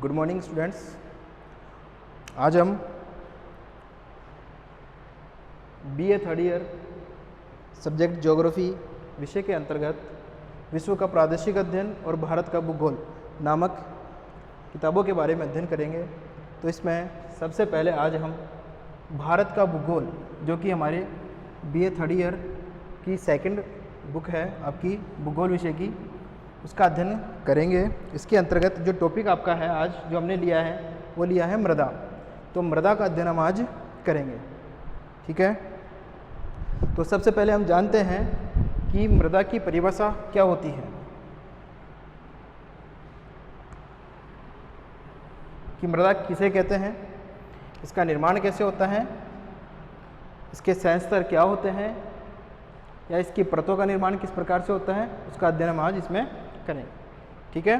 Good morning students. आज हम BA third year subject geography विषय के अंतर्गत विश्व का प्रादेशिक अध्ययन और भारत का भूगोल नामक किताबों के बारे में अध्ययन करेंगे। तो इसमें सबसे पहले आज हम भारत का भूगोल, जो कि हमारे बीए थर्ड ईयर की सेकंड बुक है आपकी भूगोल विषय की, उसका अध्ययन करेंगे। इसके अंतर्गत जो टॉपिक आपका है आज जो हमने लिया है वो लिया है मृदा। तो मृदा का अध्ययन हम आज करेंगे, ठीक है। तो सबसे पहले हम जानते हैं कि मृदा की परिभाषा क्या होती है, कि मृदा किसे कहते हैं, इसका निर्माण कैसे होता है, इसके शैल स्तर क्या होते हैं, या इसकी परतों का निर्माण किस प्रकार से होता है, उसका अध्ययन हम आज इसमें करें, ठीक है।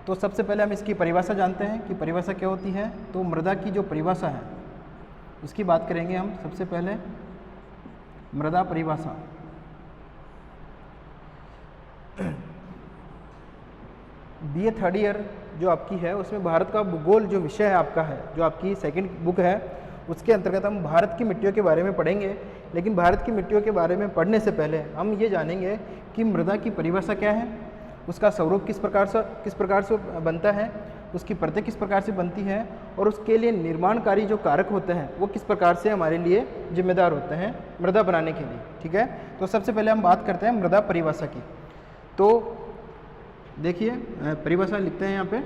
तो सबसे पहले हम इसकी परिभाषा जानते हैं कि परिभाषा क्या होती है। तो मृदा की जो परिभाषा है उसकी बात करेंगे हम। सबसे पहले मृदा परिभाषा। बीए थर्ड ईयर जो आपकी है उसमें भारत का भूगोल जो विषय है आपका है, जो आपकी सेकंड बुक है, उसके अंतर्गत हम भारत की मिट्टियों के बारे में पढ़ेंगे। लेकिन भारत की मिट्टियों के बारे में पढ़ने से पहले हम ये जानेंगे कि मृदा की परिभाषा क्या है, उसका स्वरूप किस प्रकार से बनता है, उसकी परतें किस प्रकार से बनती हैं, और उसके लिए निर्माणकारी जो कारक होते हैं वो किस प्रकार से हमारे लिए जिम्मेदार होते हैं मृदा बनाने के लिए, ठीक है। तो सबसे पहले हम बात करते हैं मृदा परिभाषा की। तो देखिए परिभाषा लिखते हैं यहाँ पे।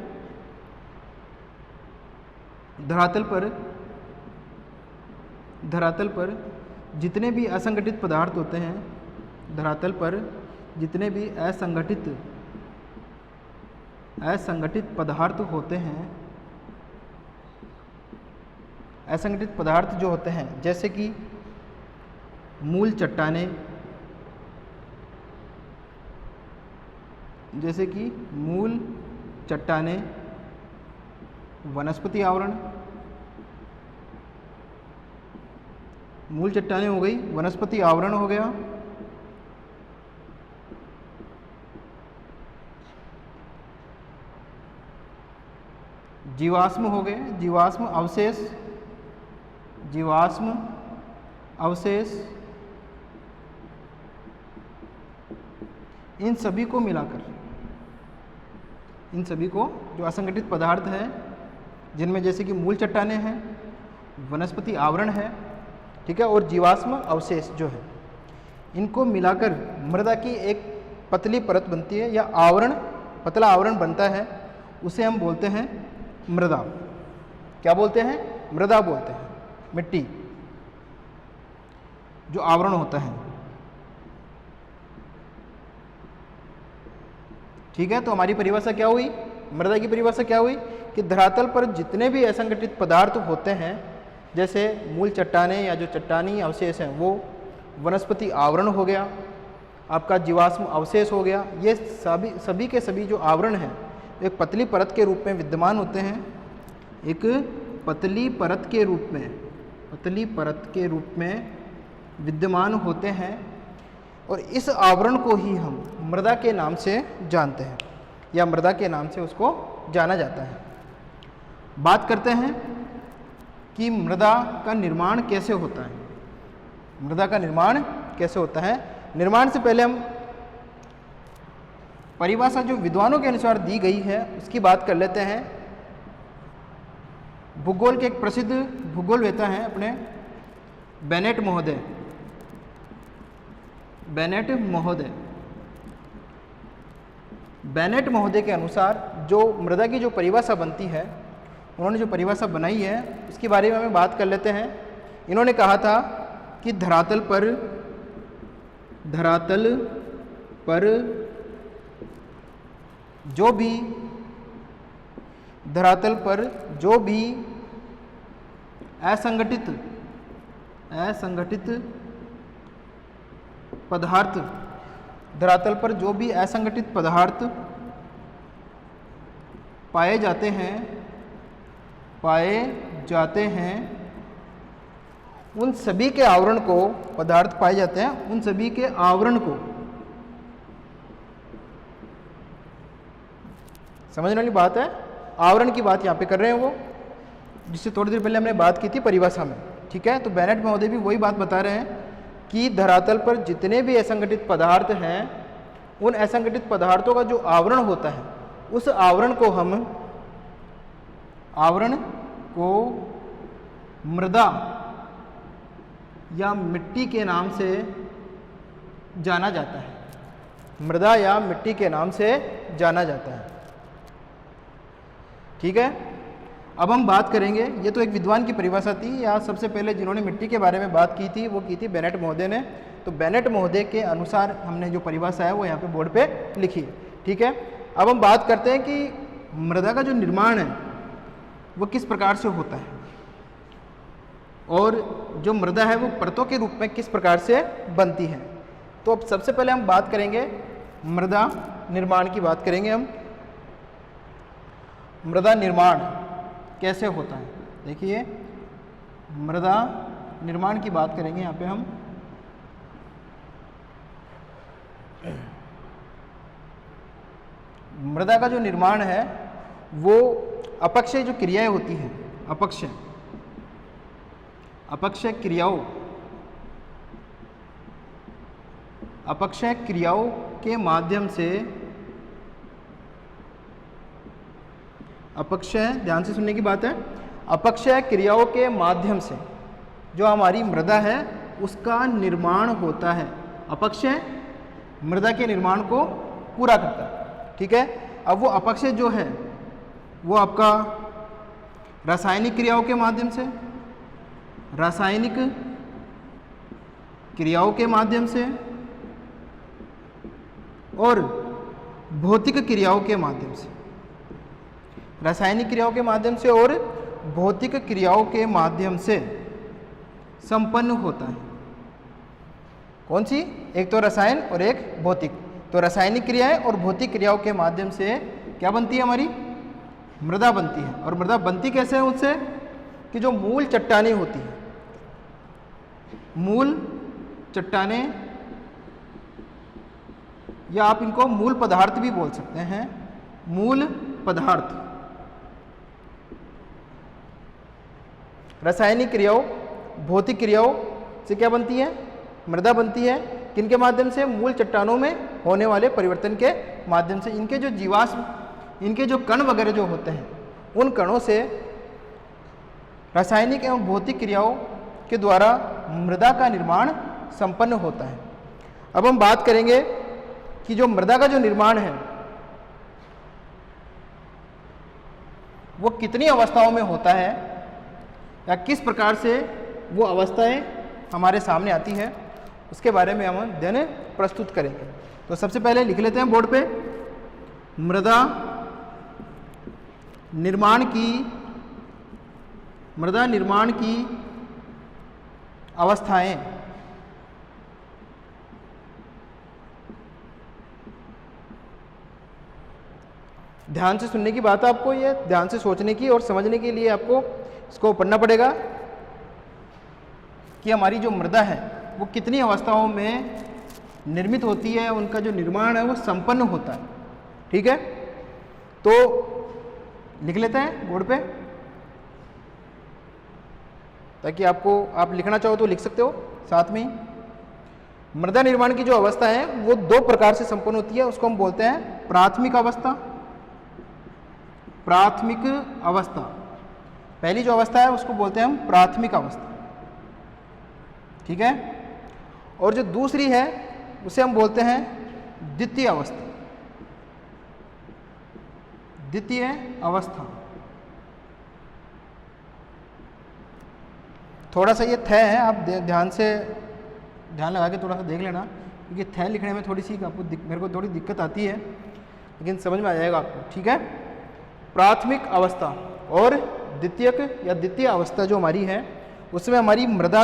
धरातल पर जितने भी असंगठित पदार्थ होते हैं, धरातल पर जितने भी असंगठित पदार्थ होते हैं, असंगठित पदार्थ जो होते हैं जैसे कि मूल चट्टानें, वनस्पति आवरण, मूल चट्टानें हो गई, वनस्पति आवरण हो गया, जीवाश्म हो गए, जीवाश्म अवशेष, इन सभी को मिलाकर, इन सभी को जो असंगठित पदार्थ है जिनमें जैसे कि मूल चट्टानें हैं, वनस्पति आवरण है, ठीक है, और जीवाश्म अवशेष जो है, इनको मिलाकर मृदा की एक पतली परत बनती है या आवरण, पतला आवरण बनता है, उसे हम बोलते हैं मृदा। क्या बोलते हैं? मृदा बोलते हैं। मिट्टी जो आवरण होता है, ठीक है। तो हमारी परिभाषा क्या हुई, मृदा की परिभाषा क्या हुई कि धरातल पर जितने भी असंगठित पदार्थ होते हैं जैसे मूल चट्टानें या जो चट्टानी अवशेष हैं वो वनस्पति आवरण हो गया, आपका जीवाश्म अवशेष हो गया, ये सभी के सभी जो आवरण हैं एक पतली परत के रूप में विद्यमान होते हैं, एक पतली परत के रूप में विद्यमान होते हैं, और इस आवरण को ही हम मृदा के नाम से जानते हैं या मृदा के नाम से उसको जाना जाता है। बात करते हैं कि मृदा का निर्माण कैसे होता है। मृदा का निर्माण कैसे होता है, निर्माण से पहले हम परिभाषा जो विद्वानों के अनुसार दी गई है उसकी बात कर लेते हैं। भूगोल के एक प्रसिद्ध भूगोलवेत्ता हैं अपने बेनेट महोदय के अनुसार जो मृदा की जो परिभाषा बनती है, उन्होंने जो परिभाषा बनाई है उसके बारे में हमें बात कर लेते हैं। इन्होंने कहा था कि धरातल पर जो भी असंगठित पदार्थ, धरातल पर जो भी असंगठित पदार्थ पाए जाते हैं उन सभी के आवरण को, पदार्थ पाए जाते हैं उन सभी के आवरण को, समझने वाली बात है, आवरण की बात यहाँ पे कर रहे हैं वो, जिससे थोड़ी देर पहले हमने बात की थी परिभाषा में। ठीक है, तो बेनेट महोदय भी वही बात बता रहे हैं कि धरातल पर जितने भी असंगठित पदार्थ हैं, उन असंगठित पदार्थों का जो आवरण होता है, उस आवरण को मृदा या मिट्टी के नाम से जाना जाता है। मृदा या मिट्टी के नाम से जाना जाता है। ठीक है, अब हम बात करेंगे, ये तो एक विद्वान की परिभाषा थी, या सबसे पहले जिन्होंने मिट्टी के बारे में बात की थी वो की थी बेनेट महोदय ने। तो बेनेट महोदय के अनुसार हमने जो परिभाषा है वो यहाँ पे बोर्ड पे लिखी है। ठीक है, अब हम बात करते हैं कि मृदा का जो निर्माण है वो किस प्रकार से होता है, और जो मृदा है वो परतों के रूप में किस प्रकार से बनती है। तो अब सबसे पहले हम बात करेंगे मृदा निर्माण की बात करेंगे हम। मृदा निर्माण कैसे होता है, देखिए मृदा निर्माण की बात करेंगे यहाँ पे हम। मृदा का जो निर्माण है वो अपक्षय जो क्रियाएं होती हैं, अपक्षय क्रियाओं के माध्यम से, अपक्षय, ध्यान से सुनने की बात है, अपक्षय क्रियाओं के माध्यम से जो हमारी मृदा है उसका निर्माण होता है। अपक्षय मृदा के निर्माण को पूरा करता है। ठीक है, अब वो अपक्षय जो है वो आपका रासायनिक क्रियाओं के माध्यम से, रासायनिक क्रियाओं के माध्यम से और भौतिक क्रियाओं के माध्यम से, रासायनिक क्रियाओं के माध्यम से और भौतिक क्रियाओं के माध्यम से संपन्न होता है। कौन सी? एक तो रसायन और एक भौतिक। तो रासायनिक क्रियाएं और भौतिक क्रियाओं के माध्यम से क्या बनती है? हमारी मृदा बनती है। और मृदा बनती कैसे है? उससे कि जो मूल चट्टानें होती हैं, मूल चट्टानें, या आप इनको मूल पदार्थ भी बोल सकते हैं, मूल पदार्थ रासायनिक क्रियाओं, भौतिक क्रियाओं से क्या बनती है? मृदा बनती है। किनके माध्यम से? मूल चट्टानों में होने वाले परिवर्तन के माध्यम से। इनके जो जीवाश्म, इनके जो कण वगैरह जो होते हैं, उन कणों से रासायनिक एवं भौतिक क्रियाओं के द्वारा मृदा का निर्माण संपन्न होता है। अब हम बात करेंगे कि जो मृदा का जो निर्माण है वो कितनी अवस्थाओं में होता है, या किस प्रकार से वो अवस्थाएं हमारे सामने आती है, उसके बारे में हम अध्ययन प्रस्तुत करेंगे। तो सबसे पहले लिख लेते हैं बोर्ड पे, मृदा निर्माण की अवस्थाएं। ध्यान से सुनने की बात है आपको, ये ध्यान से सोचने की और समझने के लिए आपको इसको पढ़ना पड़ेगा कि हमारी जो मृदा है वो कितनी अवस्थाओं में निर्मित होती है, उनका जो निर्माण है वो संपन्न होता है। ठीक है, तो लिख लेते हैं बोर्ड पे, ताकि आप लिखना चाहो तो लिख सकते हो साथ में ही। मृदा निर्माण की जो अवस्था है वो दो प्रकार से संपन्न होती है, उसको हम बोलते हैं प्राथमिक अवस्था। प्राथमिक अवस्था, पहली जो अवस्था है उसको बोलते हैं हम प्राथमिक अवस्था। ठीक है, और जो दूसरी है उसे हम बोलते हैं द्वितीय अवस्था। द्वितीय अवस्था, थोड़ा सा ये थ है, आप ध्यान लगा के थोड़ा सा देख लेना, क्योंकि थ लिखने में थोड़ी सी मेरे को थोड़ी दिक्कत आती है, लेकिन समझ में आ जाएगा आपको। ठीक है, प्राथमिक अवस्था और द्वितीय अवस्था जो हमारी है उसमें हमारी मृदा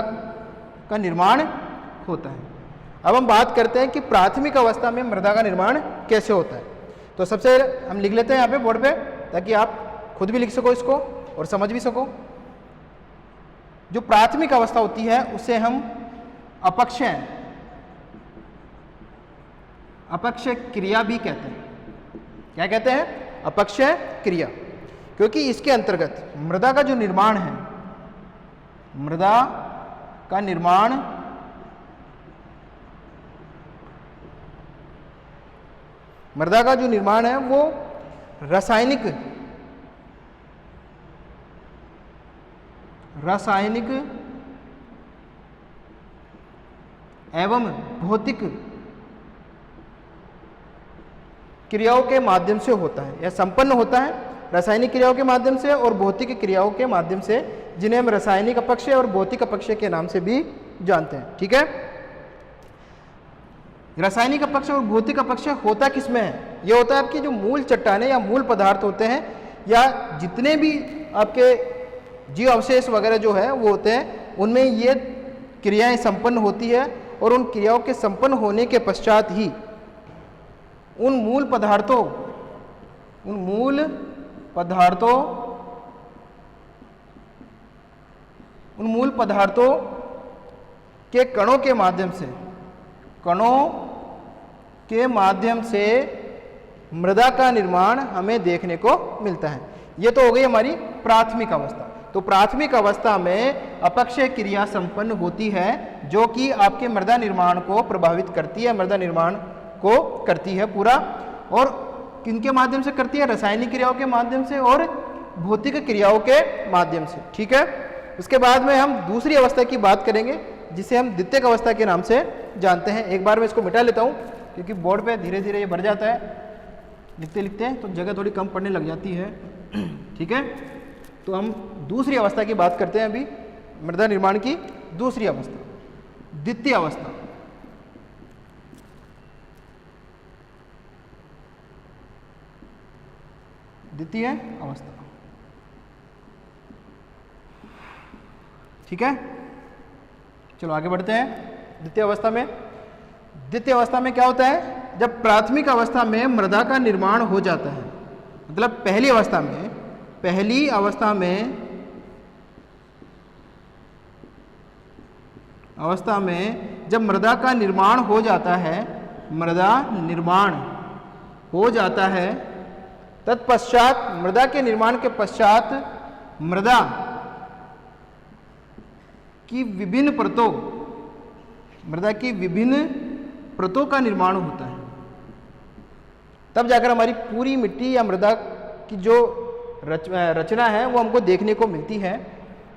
का निर्माण होता है। अब हम बात करते हैं कि प्राथमिक अवस्था में मृदा का निर्माण कैसे होता है। तो सबसे हम लिख लेते हैं यहाँ पे बोर्ड पे, ताकि आप खुद भी लिख सको इसको और समझ भी सको। जो प्राथमिक अवस्था होती है उसे हम अपक्षय क्रिया भी कहते हैं। क्या कहते हैं? अपक्षय क्रिया। क्योंकि इसके अंतर्गत मृदा का जो निर्माण है, मृदा का निर्माण है वो रासायनिक एवं भौतिक क्रियाओं के माध्यम से होता है या संपन्न होता है, रासायनिक क्रियाओं के माध्यम से और भौतिक क्रियाओं के माध्यम से, जिन्हें हम रासायनिक अपक्षय और भौतिक अपक्षय के नाम से भी जानते हैं। ठीक है, रासायनिक अपक्षय और भौतिक अपक्षय होता किसमें है? ये होता है आपकी जो मूल चट्टानें या मूल पदार्थ होते हैं, या जितने भी आपके जीव अवशेष वगैरह जो है वो होते हैं, उनमें ये क्रियाएं संपन्न होती है, और उन क्रियाओं के संपन्न होने के पश्चात ही उन मूल पदार्थों के कणों के माध्यम से मृदा का निर्माण हमें देखने को मिलता है। ये तो हो गई हमारी प्राथमिक अवस्था। तो प्राथमिक अवस्था में अपक्षय क्रिया संपन्न होती है, जो कि आपके मृदा निर्माण को प्रभावित करती है, मृदा निर्माण को करती है पूरा। और किनके माध्यम से करती है? रासायनिक क्रियाओं के माध्यम से और भौतिक क्रियाओं के माध्यम से। ठीक है, उसके बाद में हम दूसरी अवस्था की बात करेंगे, जिसे हम द्वितीयक अवस्था के नाम से जानते हैं। एक बार मैं इसको मिटा लेता हूँ, क्योंकि बोर्ड पे धीरे धीरे ये भर जाता है, लिखते लिखते तो जगह थोड़ी कम पड़ने लग जाती है। ठीक है, तो हम दूसरी अवस्था की बात करते हैं अभी, मृदा निर्माण की दूसरी अवस्था, द्वितीय अवस्था। द्वितीय अवस्था, ठीक है, चलो आगे बढ़ते हैं। द्वितीय अवस्था में क्या होता है? जब प्राथमिक अवस्था में मृदा का निर्माण हो जाता है, मतलब पहली अवस्था में जब मृदा का निर्माण हो जाता है, तत्पश्चात मृदा के निर्माण के पश्चात मृदा की विभिन्न परतों का निर्माण होता है। तब जाकर हमारी पूरी मिट्टी या मृदा की जो रचना है वो हमको देखने को मिलती है,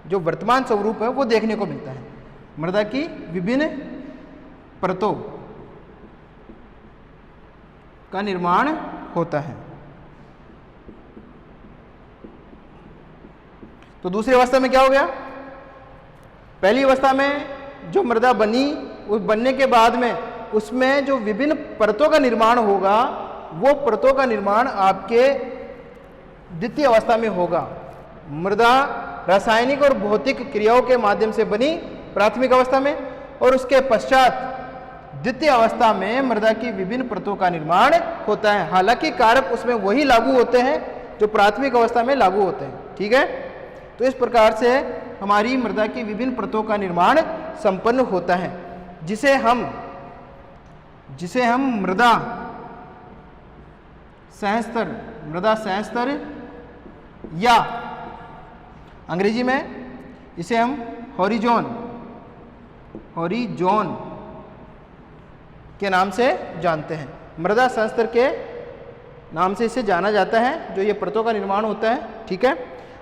जो वर्तमान स्वरूप है वो देखने को मिलता है। मृदा की विभिन्न परतों का निर्माण होता है। तो दूसरी अवस्था में क्या हो गया? पहली अवस्था में जो मृदा बनी, उस बनने के बाद में उसमें जो विभिन्न परतों का निर्माण होगा, वो परतों का निर्माण आपके द्वितीय अवस्था में होगा। मृदा रासायनिक और भौतिक क्रियाओं के माध्यम से बनी प्राथमिक अवस्था में, और उसके पश्चात द्वितीय अवस्था में मृदा की विभिन्न परतों का निर्माण होता है। हालांकि कारक उसमें वही लागू होते हैं जो प्राथमिक अवस्था में लागू होते हैं। ठीक है, तो इस प्रकार से हमारी मृदा की विभिन्न परतों का निर्माण संपन्न होता है, जिसे हम मृदा सहस्तर या अंग्रेजी में इसे हम हॉरिजॉन के नाम से जानते हैं। मृदा सहस्तर के नाम से इसे जाना जाता है, जो ये परतों का निर्माण होता है। ठीक है,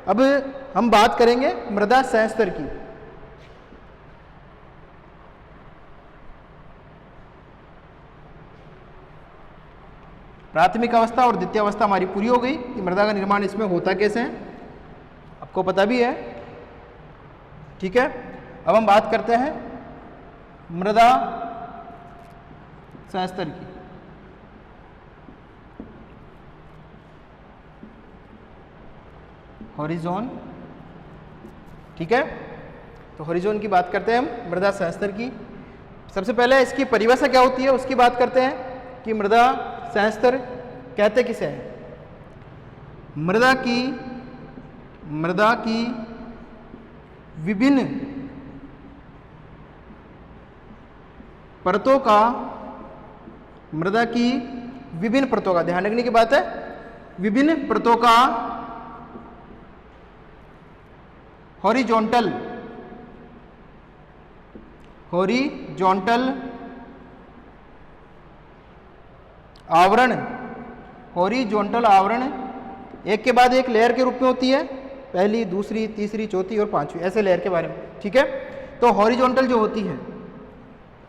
अब हम बात करेंगे मृदा सहस्तर की। प्राथमिक अवस्था और द्वितीय अवस्था हमारी पूरी हो गई कि मृदा का निर्माण इसमें होता कैसे है, आपको पता भी है। ठीक है, अब हम बात करते हैं मृदा सहस्तर की। हॉरिजॉन, ठीक है, तो हॉरिजॉन की बात करते हैं हम, मृदा सहस्तर की। सबसे पहले इसकी परिभाषा क्या होती है उसकी बात करते हैं कि मृदा सहस्तर कहते किसे हैं। मृदा की विभिन्न परतों का, ध्यान रखने की बात है, विभिन्न परतों का हॉरिजॉन्टल आवरण, हॉरिजॉन्टल आवरण एक के बाद एक लेयर के रूप में होती है, पहली, दूसरी, तीसरी, चौथी और पांचवी, ऐसे लेयर के बारे में। ठीक है, तो हॉरिजॉन्टल जो होती है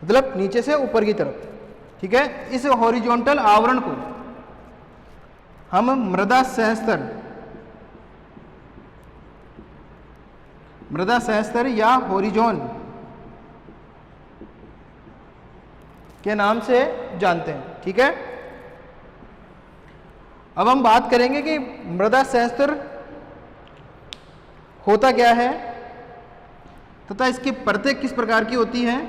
मतलब नीचे से ऊपर की तरफ। ठीक है, इस हॉरिजॉन्टल आवरण को हम मृदा सहस्तर या हॉरिजॉन के नाम से जानते हैं। ठीक है, अब हम बात करेंगे कि मृदा सहस्तर होता क्या है तथा इसकी परतें किस प्रकार की होती हैं,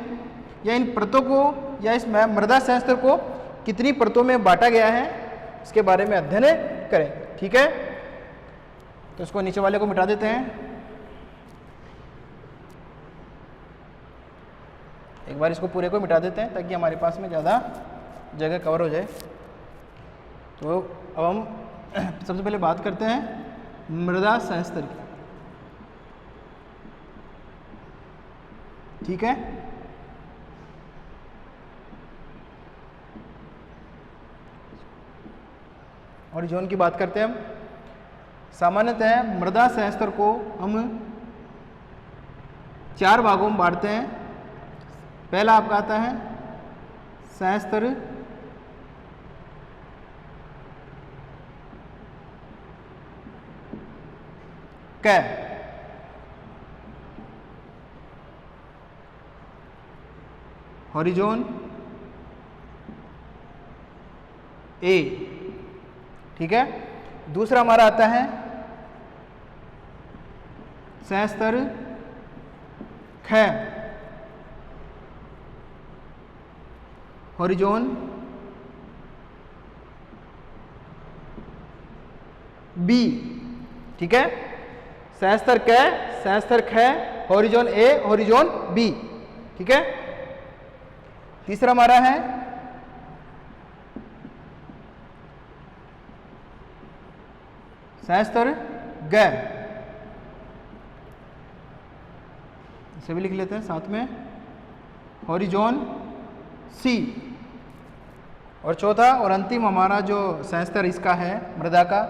या इन परतों को या इस मृदा सहस्तर को कितनी परतों में बांटा गया है, इसके बारे में अध्ययन करें। ठीक है, तो इसको नीचे वाले को मिटा देते हैं। एक बार इसको पूरे को मिटा देते हैं ताकि हमारे पास में ज़्यादा जगह कवर हो जाए। तो अब हम सबसे पहले बात करते हैं मृदा सहस्तर की। ठीक है, हॉरिजॉन की बात करते हैं हम। सामान्यतः मृदा सहस्तर को हम 4 भागों में बांटते हैं। पहला आपका आता है सहस्तर कै, हॉरिजॉन ए। ठीक है, दूसरा हमारा आता है सहस्तर ख, हॉरिजॉन बी। ठीक है, सहस्तर क, सहस्तर ख, हॉरिजॉन ए, हॉरिजॉन बी। ठीक है, तीसरा हमारा है सहस्तर ग, इसे भी लिख लेते हैं साथ में, हॉरिजॉन सी। और चौथा और अंतिम हमारा जो सहस्तर इसका है मृदा का,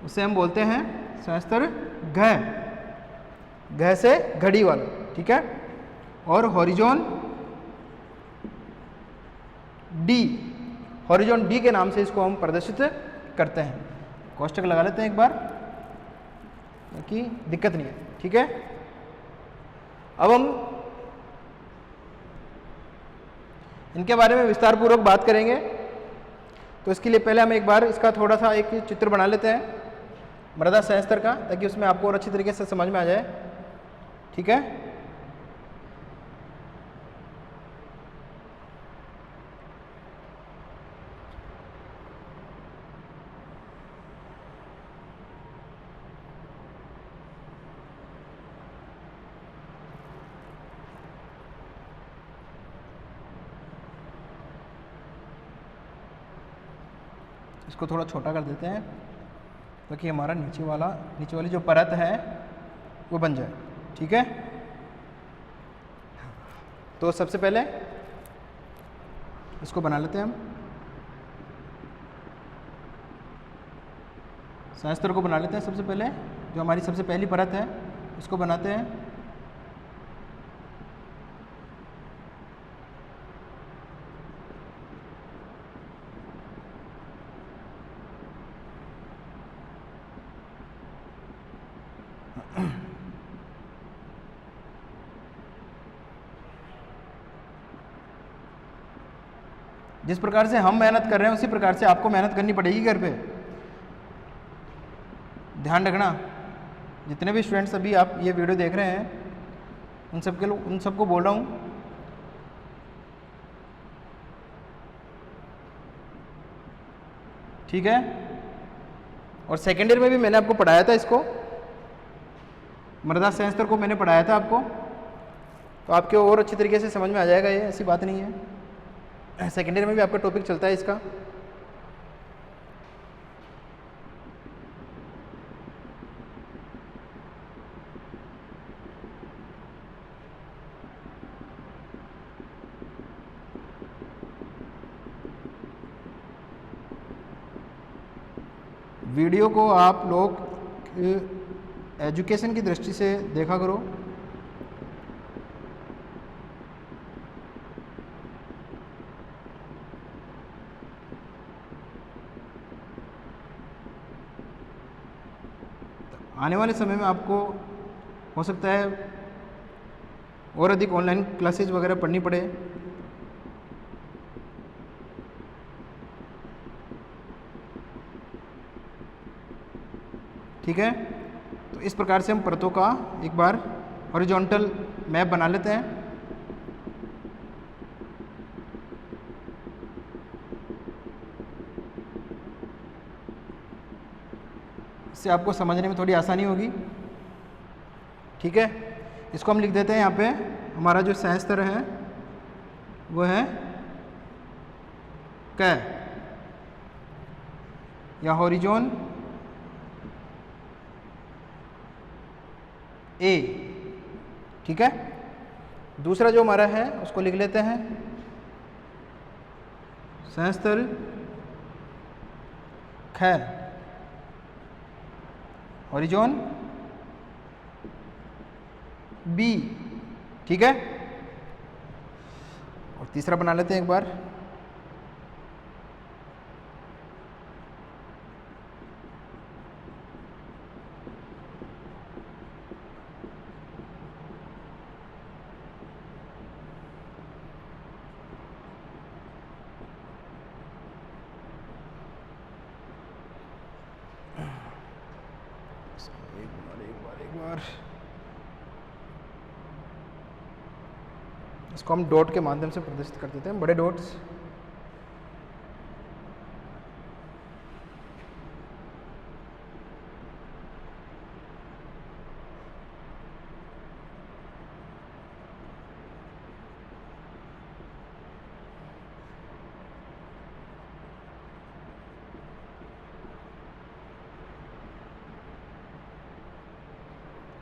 उसे हम बोलते हैं सहस्तर घ, घ से घड़ी वाला। ठीक है, और हॉरिजॉन डी, हॉरिजॉन डी के नाम से इसको हम प्रदर्शित करते हैं। कोष्टक लगा लेते हैं एक बार ताकि दिक्कत नहीं है। ठीक है, अब हम इनके बारे में विस्तार पूर्वक बात करेंगे। तो इसके लिए पहले हम एक बार इसका थोड़ा सा एक चित्र बना लेते हैं मृदा सहस्तर का, ताकि उसमें आपको और अच्छी तरीके से समझ में आ जाए। ठीक है, इसको थोड़ा छोटा कर देते हैं ताकि हमारा नीचे वाली जो परत है वो बन जाए। ठीक है, तो सबसे पहले इसको बना लेते हैं हम, सहस्तर को बना लेते हैं। सबसे पहले जो हमारी सबसे पहली परत है इसको बनाते हैं। जिस प्रकार से हम मेहनत कर रहे हैं उसी प्रकार से आपको मेहनत करनी पड़ेगी घर पे। ध्यान रखना, जितने भी स्टूडेंट्स अभी आप ये वीडियो देख रहे हैं उन सबको बोल रहा हूँ ठीक है। और सेकेंड ईयर में भी मैंने आपको पढ़ाया था, इसको मृदा सहस्त्र को मैंने पढ़ाया था आपको, तो आपके और अच्छी तरीके से समझ में आ जाएगा, ये ऐसी बात नहीं है। सेकेंड ईयर में भी आपका टॉपिक चलता है इसका। वीडियो को आप लोग एजुकेशन की दृष्टि से देखा करो। आने वाले समय में आपको हो सकता है और अधिक ऑनलाइन क्लासेज वगैरह पढ़नी पड़े। ठीक है, तो इस प्रकार से हम परतों का एक बार हॉरिजॉन्टल मैप बना लेते हैं। इससे आपको समझने में थोड़ी आसानी होगी। ठीक है, इसको हम लिख देते हैं यहाँ पे। हमारा जो सहस्त्र है वो है क या हॉरिजॉन ए। ठीक है, दूसरा जो हमारा है उसको लिख लेते हैं सहस्त्र ख हॉरिजॉन बी। ठीक है, और तीसरा बना लेते हैं एक बार। एक बार इसको हम डॉट के माध्यम से प्रदर्शित कर देते हैं, बड़े डॉट्स।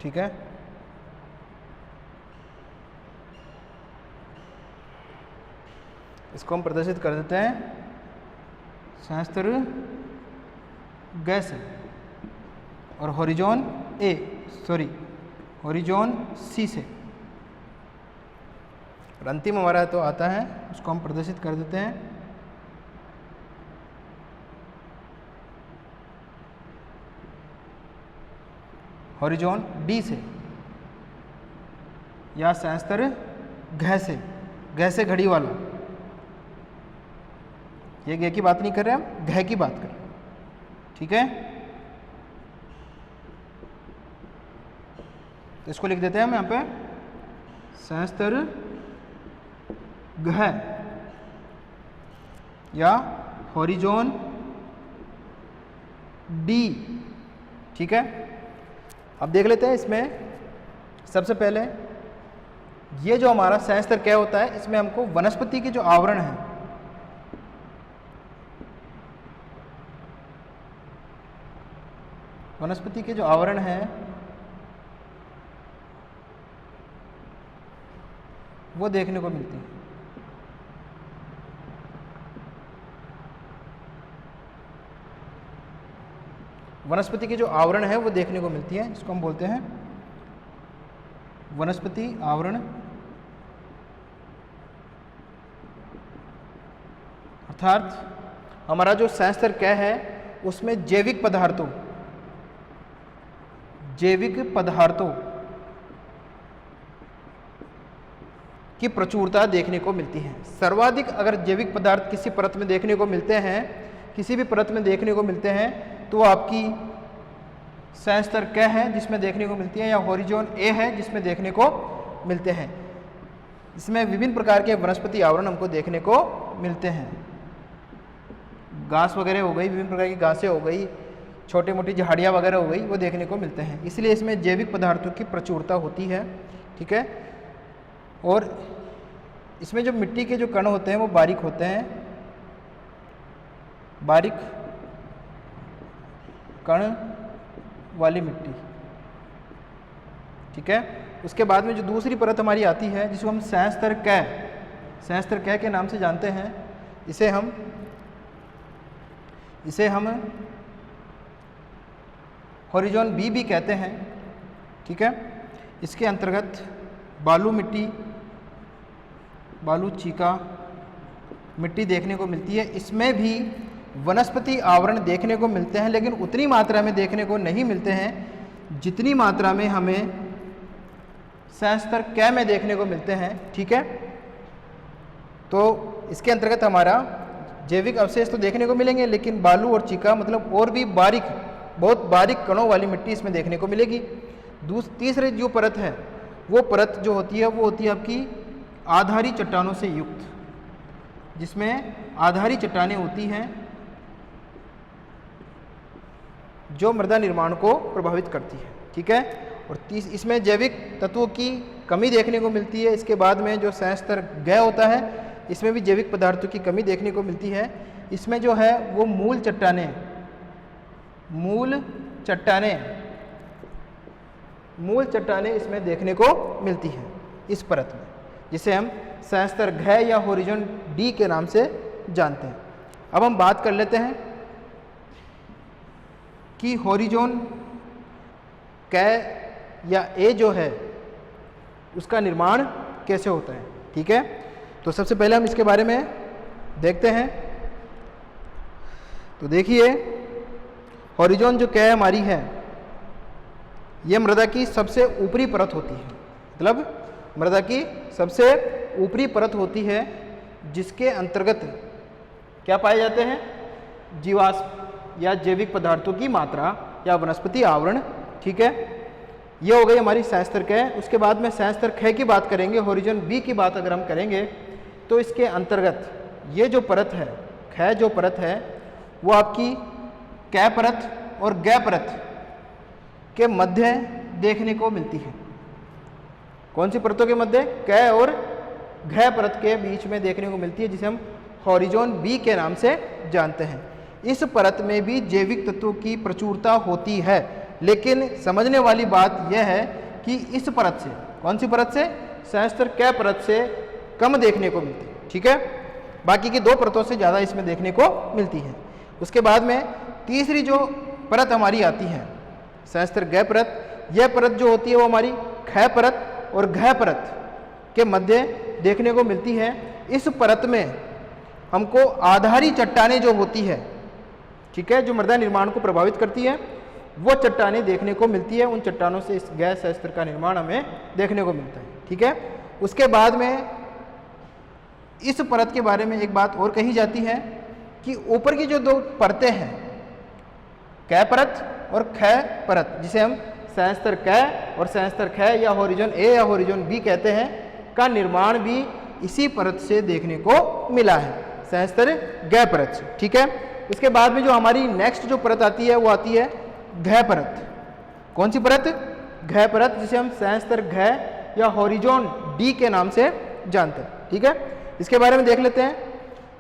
ठीक है, इसको हम प्रदर्शित कर देते हैं सहस्त्र ग से और हॉरिजॉन हॉरिजॉन सी से। और अंतिम हमारा तो आता है, उसको हम प्रदर्शित कर देते हैं हॉरिजॉन डी से या सहस्त्र घ से घड़ी वाला। ये घ की बात नहीं कर रहे हम, घ की बात कर रहे हैं। ठीक है, तो इसको लिख देते हैं हम यहाँ पे सहस्त्र घ या हॉरिजॉन डी। ठीक है, अब देख लेते हैं इसमें सबसे पहले ये जो हमारा सहस्त्र क्या होता है, इसमें हमको वनस्पति के जो आवरण है, वनस्पति के जो आवरण है वो देखने को मिलती है। वनस्पति के जो आवरण है वो देखने को मिलती है, इसको हम बोलते हैं वनस्पति आवरण। अर्थात हमारा जो सहस्त्र क है उसमें जैविक पदार्थों की प्रचुरता देखने को मिलती है। सर्वाधिक अगर जैविक पदार्थ किसी परत में देखने को मिलते हैं, किसी भी परत में देखने को मिलते हैं, तो आपकी सहस्त्र क है जिसमें देखने को मिलती है, या हॉरिजॉन ए है जिसमें देखने को मिलते हैं। इसमें विभिन्न प्रकार के वनस्पति आवरण हमको देखने को मिलते हैं। घास वगैरह हो गई, विभिन्न प्रकार की घासें हो गई, छोटी मोटी झाड़ियाँ वगैरह हो गई, वो देखने को मिलते हैं। इसलिए इसमें जैविक पदार्थों की प्रचुरता होती है। ठीक है, और इसमें जो मिट्टी के जो कण होते हैं वो बारीक होते हैं, बारीक कण वाली मिट्टी। ठीक है, उसके बाद में जो दूसरी परत हमारी आती है जिसको हम सहस्त्र क के नाम से जानते हैं, इसे हम हॉरिजॉन बी भी कहते हैं, ठीक है। इसके अंतर्गत बालू मिट्टी, बालू चीका मिट्टी देखने को मिलती है। इसमें भी वनस्पति आवरण देखने को मिलते हैं, लेकिन उतनी मात्रा में देखने को नहीं मिलते हैं जितनी मात्रा में हमें संस्तर क में देखने को मिलते हैं, ठीक है। तो इसके अंतर्गत हमारा जैविक अवशेष तो देखने को मिलेंगे, लेकिन बालू और चीका मतलब और भी बारीक, बहुत बारीक कणों वाली मिट्टी इसमें देखने को मिलेगी। तीसरी जो परत है, वो परत जो होती है वो होती है आपकी आधारी चट्टानों से युक्त, जिसमें आधारी चट्टानें होती हैं जो मृदा निर्माण को प्रभावित करती है, ठीक है। और इसमें जैविक तत्वों की कमी देखने को मिलती है। इसके बाद में जो संस्तर ग होता है, इसमें भी जैविक पदार्थों की कमी देखने को मिलती है। इसमें जो है वो मूल चट्टानें इसमें देखने को मिलती हैं इस परत में, जिसे हम संस्तर घ या हॉरिजॉन डी के नाम से जानते हैं। अब हम बात कर लेते हैं कि हॉरिजॉन क या ए जो है उसका निर्माण कैसे होता है, ठीक है। तो सबसे पहले हम इसके बारे में देखते हैं। तो देखिए, हॉरिजॉन जो क हमारी है, ये मृदा की सबसे ऊपरी परत होती है, मतलब मृदा की सबसे ऊपरी परत होती है, जिसके अंतर्गत क्या पाए जाते हैं, जीवाश्म या जैविक पदार्थों की मात्रा या वनस्पति आवरण, ठीक है। ये हो गई हमारी संस्तर क। उसके बाद में संस्तर ख की बात करेंगे। हॉरिजॉन बी की बात अगर हम करेंगे तो इसके अंतर्गत ये जो परत है, ख जो परत है, वो आपकी क परत और ग परत के मध्य देखने को मिलती है। कौन सी परतों के मध्य? क और घ परत के बीच में देखने को मिलती है, जिसे हम हॉरिजॉन बी के नाम से जानते हैं। इस परत में भी जैविक तत्वों की प्रचुरता होती है, लेकिन समझने वाली बात यह है कि इस परत से, कौन सी परत से, संस्तर क परत से कम देखने को मिलती है, ठीक है। बाकी की दो परतों से ज़्यादा इसमें देखने को मिलती है। उसके बाद में तीसरी जो परत हमारी आती है, संस्तर ग परत, यह परत जो होती है वो हमारी ख परत और घ परत के मध्य देखने को मिलती है। इस परत में हमको आधारी चट्टानें जो होती है, ठीक है, जो मृदा निर्माण को प्रभावित करती है, वो चट्टानें देखने को मिलती है। उन चट्टानों से इस गैस संस्तर का निर्माण हमें देखने को मिलता है, ठीक है। उसके बाद में इस परत के बारे में एक बात और कही जाती है कि ऊपर की जो दो परतें हैं, क परत और ख परत, जिसे हम संस्तर क और संस्तर ख या हॉरिजॉन ए या हॉरिजॉन बी कहते हैं, का निर्माण भी इसी परत से देखने को मिला है, संस्तर ग परत से, ठीक है। उसके बाद में जो हमारी नेक्स्ट जो परत आती है वो आती है घ परत। कौन सी परत? घ परत, जिसे हम संस्तर घ या हॉरिजॉन डी के नाम से जानते हैं, ठीक है। इसके बारे में देख लेते हैं।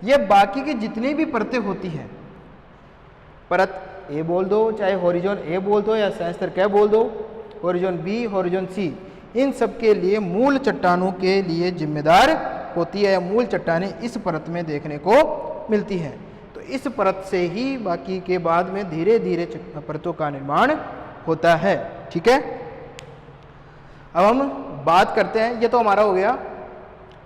ये बाकी की जितनी भी परतें होती हैं, परत ए बोल दो, चाहे हॉरिजॉन ए बोल दो या संस्तर क बोल दो, हॉरिजॉन बी, हॉरिजॉन सी, इन सब के लिए मूल चट्टानों के लिए जिम्मेदार होती है। मूल चट्टानें इस परत में देखने को मिलती हैं। तो इस परत से ही बाकी के बाद में धीरे धीरे परतों का निर्माण होता है, ठीक है। अब हम बात करते हैं, ये तो हमारा हो गया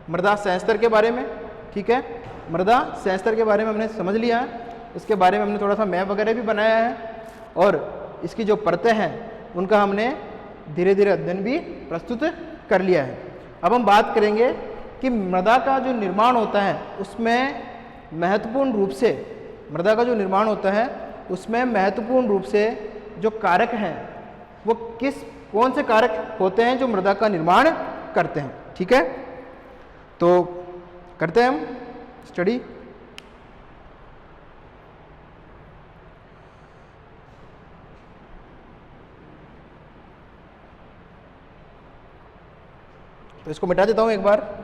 मृदा संस्तर के बारे में, ठीक है। मृदा संस्तर के बारे में हमने समझ लिया है, इसके बारे में हमने थोड़ा सा मैप वगैरह भी बनाया है, और इसकी जो परतें हैं उनका हमने धीरे धीरे अध्ययन भी प्रस्तुत कर लिया है। अब हम बात करेंगे कि मृदा का जो निर्माण होता है उसमें महत्वपूर्ण रूप से, मृदा का जो निर्माण होता है उसमें महत्वपूर्ण रूप से जो कारक हैं वो कौन से कारक होते हैं जो मृदा का निर्माण करते हैं, ठीक है। तो करते हैं हम स्टडी। तो इसको मिटा देता हूं एक बार।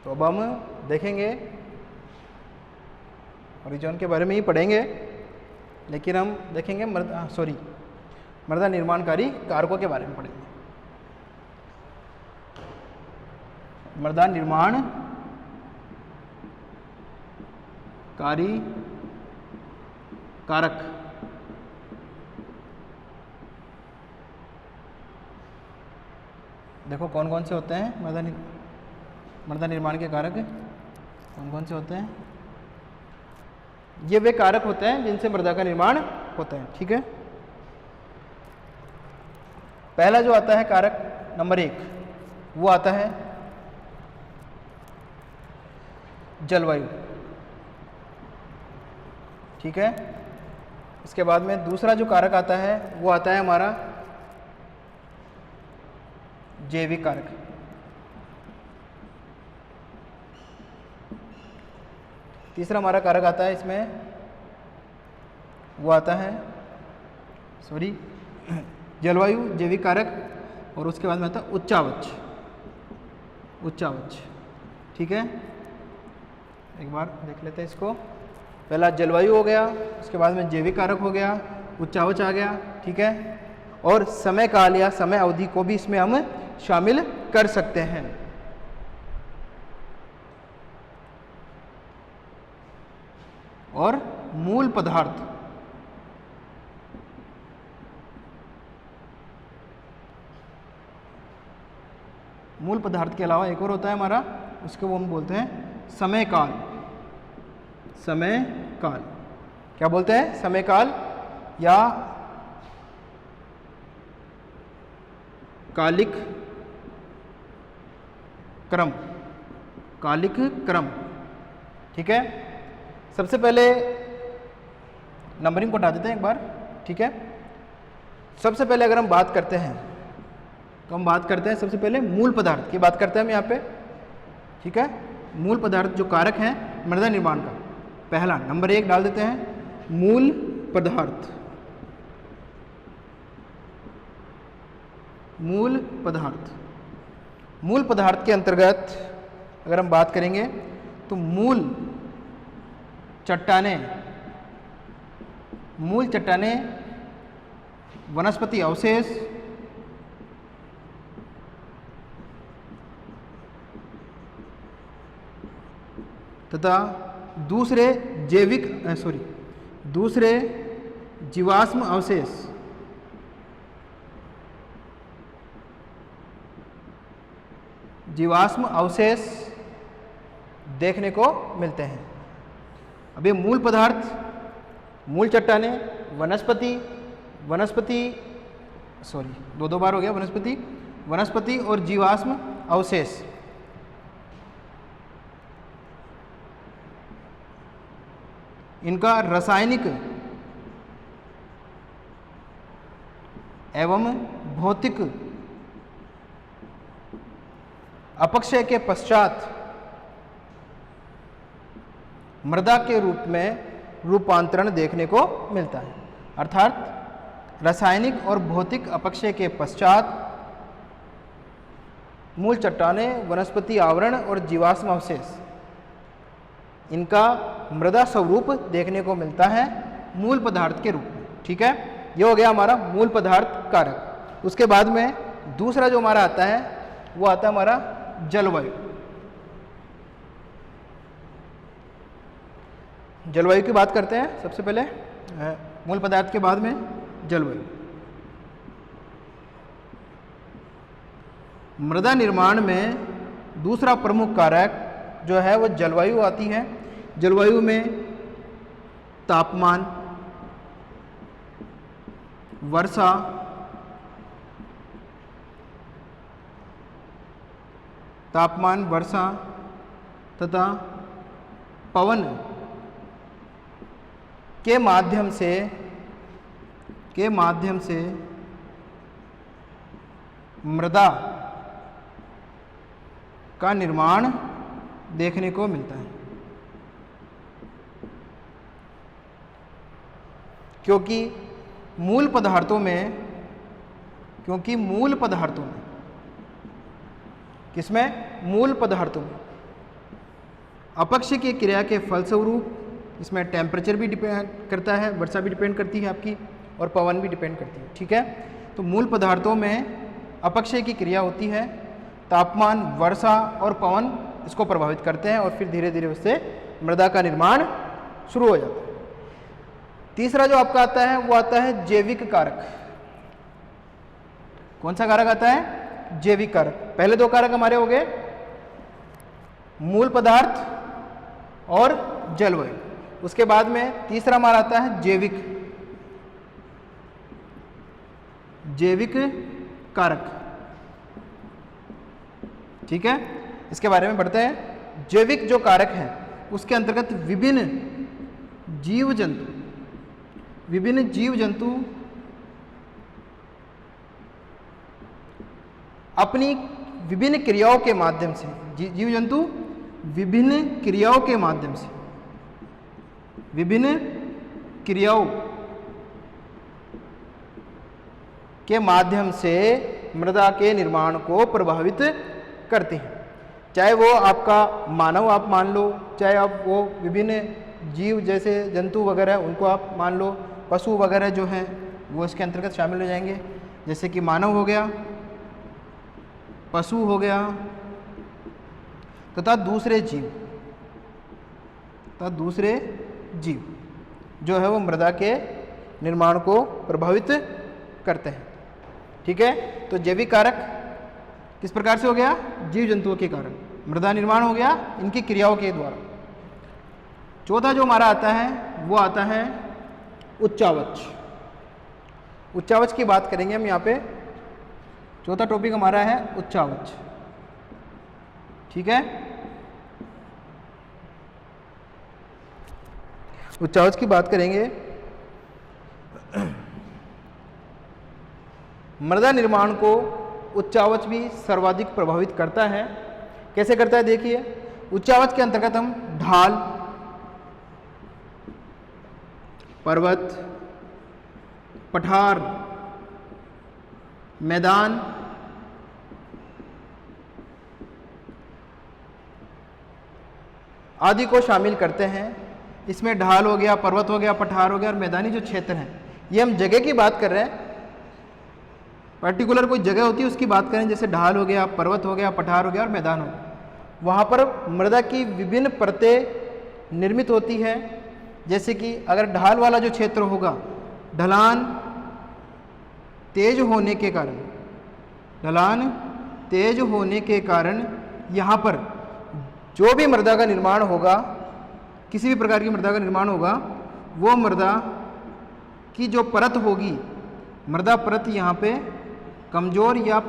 तो अब हम देखेंगे हॉरिजॉन के बारे में ही पढ़ेंगे, लेकिन हम देखेंगे मृदा निर्माणकारी कारकों के बारे में पढ़ेंगे। मृदा निर्माणकारी कारक। देखो कौन कौन से होते हैं मृदा निर्माण के कारक कौन कौन से होते हैं। ये वे कारक होते हैं जिनसे मृदा का निर्माण होता है। ठीक है, पहला जो आता है कारक नंबर 1, वो आता है जलवायु। ठीक है, इसके बाद में दूसरा जो कारक आता है वो आता है हमारा जैविक कारक। तीसरा हमारा कारक आता है इसमें, वो आता है जलवायु, जैविक कारक, और उसके बाद में आता है उच्चावच। ठीक है, एक बार देख लेते हैं इसको। पहला जलवायु हो गया, उसके बाद में जैविक कारक हो गया, उच्चावच आ गया। ठीक है, और समय काल या समय अवधि को भी इसमें हम शामिल कर सकते हैं। और मूल पदार्थ, मूल पदार्थ के अलावा एक और होता है हमारा, उसको वो हम बोलते हैं समय काल। क्या बोलते हैं? समय काल या कालिक क्रम। ठीक है, सबसे पहले नंबरिंग को हटा देते हैं एक बार। ठीक है, सबसे पहले अगर हम बात करते हैं तो हम बात करते हैं सबसे पहले मूल पदार्थ की बात करते हैं हम यहाँ पे। ठीक है, मूल पदार्थ जो कारक हैं मृदा निर्माण का, पहला नंबर 1 डाल देते हैं मूल पदार्थ। मूल पदार्थ के अंतर्गत अगर हम बात करेंगे तो मूल चट्टानें, वनस्पति अवशेष, तथा दूसरे जीवाश्म अवशेष देखने को मिलते हैं। अब ये मूल पदार्थ, मूल चट्टानें, दो बार हो गया वनस्पति और जीवाश्म अवशेष, इनका रासायनिक एवं भौतिक अपक्षय के पश्चात मृदा के रूप में रूपांतरण देखने को मिलता है। अर्थात रासायनिक और भौतिक अपक्षय के पश्चात मूल चट्टानें, वनस्पति आवरण और जीवाश्म अवशेष, इनका मृदा स्वरूप देखने को मिलता है मूल पदार्थ के रूप में। ठीक है, ये हो गया हमारा मूल पदार्थ कारक। उसके बाद में दूसरा जो हमारा आता है वो आता है हमारा जलवायु की बात करते हैं सबसे पहले, मूल पदार्थ के बाद में जलवायु। मृदा निर्माण में दूसरा प्रमुख कारक जो है वो जलवायु आती है। जलवायु में तापमान, वर्षा, तथा पवन के माध्यम से मृदा का निर्माण देखने को मिलता है। क्योंकि मूल पदार्थों में किसमें? मूल पदार्थों में अपक्षय की क्रिया के फलस्वरूप, इसमें टेम्परेचर भी डिपेंड करता है, वर्षा भी डिपेंड करती है आपकी, और पवन भी डिपेंड करती है। ठीक है, तो मूल पदार्थों में अपक्षय की क्रिया होती है, तापमान, वर्षा और पवन इसको प्रभावित करते हैं, और फिर धीरे धीरे उससे मृदा का निर्माण शुरू हो जाता है। तीसरा जो आपका आता है वो आता है जैविक कारक। कौन सा कारक आता है? जैविक कारक। पहले दो कारक हमारे हो गए मूल पदार्थ और जलवायु। उसके बाद में तीसरा हमारा आता है जैविक कारक। ठीक है, इसके बारे में पढ़ते हैं। जैविक जो कारक है उसके अंतर्गत विभिन्न जीव जंतु अपनी विभिन्न क्रियाओं के माध्यम से, जीव जंतु विभिन्न क्रियाओं के माध्यम से, विभिन्न क्रियाओं के माध्यम से मृदा के निर्माण को प्रभावित करते हैं। चाहे वो आपका मानव आप मान लो, चाहे आप वो विभिन्न जीव जैसे जंतु वगैरह उनको आप मान लो, पशु वगैरह जो हैं वो इसके अंतर्गत शामिल हो जाएंगे। जैसे कि मानव हो गया, पशु हो गया, तथा दूसरे जीव जो है वो मृदा के निर्माण को प्रभावित करते हैं। ठीक है, तो जैविक कारक किस प्रकार से हो गया? जीव जंतुओं के कारण मृदा निर्माण हो गया इनकी क्रियाओं के द्वारा। चौथा जो हमारा आता है वो आता है उच्चावच। उच्चावच की बात करेंगे हम यहाँ पे। चौथा टॉपिक हमारा है उच्चावच। ठीक है, उच्चावच की बात करेंगे। मृदा निर्माण को उच्चावच भी सर्वाधिक प्रभावित करता है। कैसे करता है देखिए, उच्चावच के अंतर्गत हम ढाल, पर्वत, पठार, मैदान, आदि को शामिल करते हैं। इसमें ढाल हो गया, पर्वत हो गया, पठार हो गया और मैदानी जो क्षेत्र हैं, ये हम जगह की बात कर रहे हैं। पर्टिकुलर कोई जगह होती है उसकी बात करें, जैसे ढाल हो गया, पर्वत हो गया, पठार हो गया और मैदान हो गया। वहाँ पर मृदा की विभिन्न परतें निर्मित होती है। जैसे कि अगर ढाल वाला जो क्षेत्र होगा, ढलान तेज होने के कारण यहाँ पर जो भी मृदा का निर्माण होगा, किसी भी प्रकार की मृदा का निर्माण होगा, वो मृदा की जो परत होगी, मृदा परत यहाँ पे कमजोर या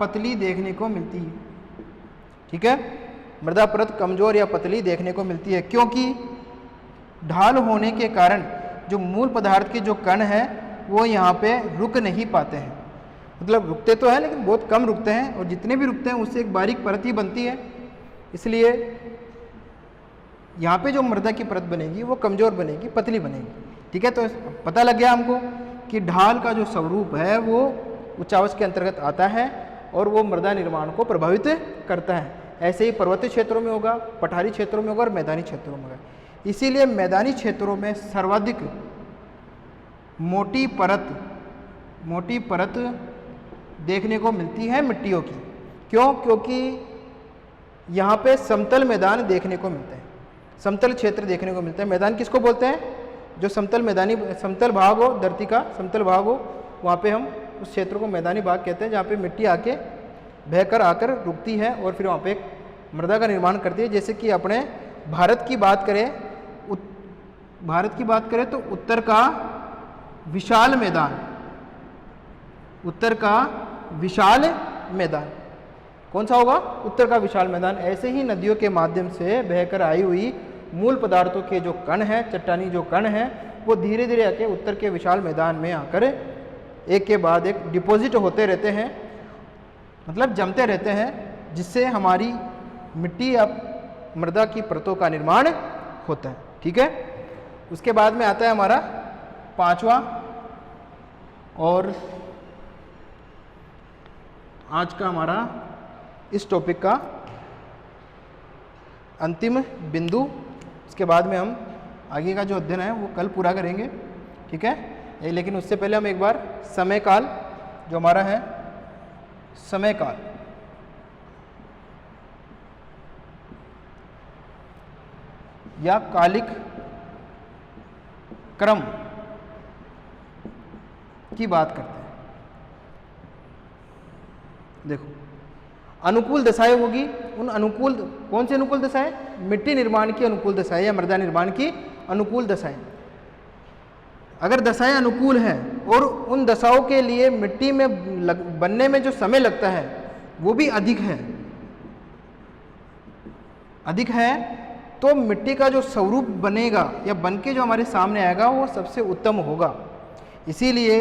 पतली देखने को मिलती है। ठीक है, मृदा परत कमजोर या पतली देखने को मिलती है, क्योंकि ढाल होने के कारण जो मूल पदार्थ के जो कण हैं वो यहाँ पे रुक नहीं पाते हैं। मतलब रुकते तो हैं लेकिन बहुत कम रुकते हैं, और जितने भी रुकते हैं उससे एक बारीक परत ही बनती है। इसलिए यहाँ पे जो मृदा की परत बनेगी वो कमजोर बनेगी, पतली बनेगी। ठीक है, तो पता लग गया हमको कि ढाल का जो स्वरूप है वो उच्चावच के अंतर्गत आता है और वो मृदा निर्माण को प्रभावित करता है। ऐसे ही पर्वतीय क्षेत्रों में होगा, पठारी क्षेत्रों में होगा और मैदानी क्षेत्रों में होगा। इसीलिए मैदानी क्षेत्रों में सर्वाधिक मोटी परत देखने को मिलती है मिट्टियों की। क्यों? क्योंकि यहाँ पे समतल मैदान देखने को मिलते हैं, समतल क्षेत्र देखने को मिलते हैं। मैदान किसको बोलते हैं? जो समतल भाग हो, धरती का समतल भाग हो, वहाँ पे हम उस क्षेत्र को मैदानी भाग कहते हैं, जहाँ पे मिट्टी आके बहकर आकर रुकती है और फिर वहाँ पे एक मृदा का निर्माण करती है। जैसे कि अपने भारत की बात करें तो उत्तर का विशाल मैदान कौन सा होगा? उत्तर का विशाल मैदान। ऐसे ही नदियों के माध्यम से बहकर आई हुई मूल पदार्थों के जो कण हैं, चट्टानी जो कण हैं, वो धीरे धीरे आके उत्तर के विशाल मैदान में आकर एक के बाद एक डिपॉजिट होते रहते हैं, मतलब जमते रहते हैं, जिससे हमारी मिट्टी या मृदा की परतों का निर्माण होता है। ठीक है, उसके बाद में आता है हमारा पांचवा और आज का हमारा इस टॉपिक का अंतिम बिंदु। इसके बाद में हम आगे का जो अध्ययन है वो कल पूरा करेंगे, ठीक है। लेकिन उससे पहले हम एक बार समय काल जो हमारा है, समय काल, या कालिक क्रम की बात करते हैं। देखो, अनुकूल दशाएं होगी, उन अनुकूल, कौन सी अनुकूल दशाएं? मिट्टी निर्माण की अनुकूल दशाएं या मृदा निर्माण की अनुकूल दशाएं। अगर दशाएं अनुकूल हैं और उन दशाओं के लिए मिट्टी में बनने में जो समय लगता है वो भी अधिक है, तो मिट्टी का जो स्वरूप बनेगा या बन के जो हमारे सामने आएगा वो सबसे उत्तम होगा। इसीलिए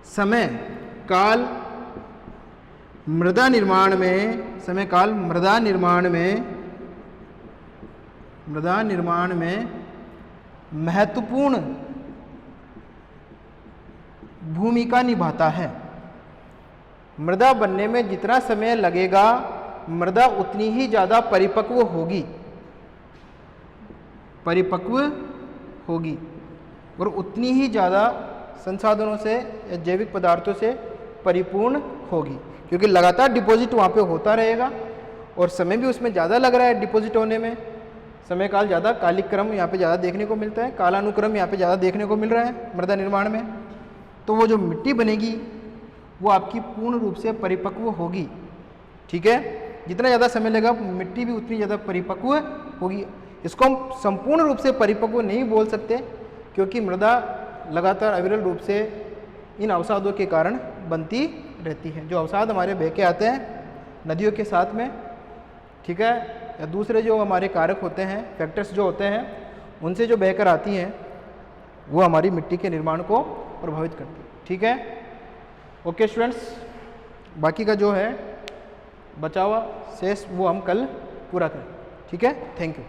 समय काल मृदा निर्माण में, समय काल मृदा निर्माण में महत्वपूर्ण भूमिका निभाता है। मृदा बनने में जितना समय लगेगा, मृदा उतनी ही ज़्यादा परिपक्व होगी और उतनी ही ज़्यादा संसाधनों से या जैविक पदार्थों से परिपूर्ण होगी, क्योंकि लगातार डिपॉजिट वहाँ पे होता रहेगा और समय भी उसमें ज़्यादा लग रहा है डिपॉजिट होने में। समय काल ज़्यादा, कालिक क्रम यहाँ पे ज़्यादा देखने को मिलता है, कालानुक्रम यहाँ पे ज़्यादा देखने को मिल रहा है मृदा निर्माण में। तो वो जो मिट्टी बनेगी वो आपकी पूर्ण रूप से परिपक्व होगी, ठीक है। जितना ज़्यादा समय लगेगा मिट्टी भी उतनी ज़्यादा परिपक्व होगी। इसको हम संपूर्ण रूप से परिपक्व नहीं बोल सकते, क्योंकि मृदा लगातार अविरल रूप से इन अवसादों के कारण बनती रहती है। जो अवसाद हमारे बह के आते हैं नदियों के साथ में, ठीक है, या दूसरे जो हमारे कारक होते हैं, फैक्टर्स जो होते हैं, उनसे जो बहकर आती हैं वो हमारी मिट्टी के निर्माण को प्रभावित करती है, ठीक है। ओके स्टूडेंट्स, बाकी का जो है बचा हुआ शेष वो हम कल पूरा करें, ठीक है। Thank you.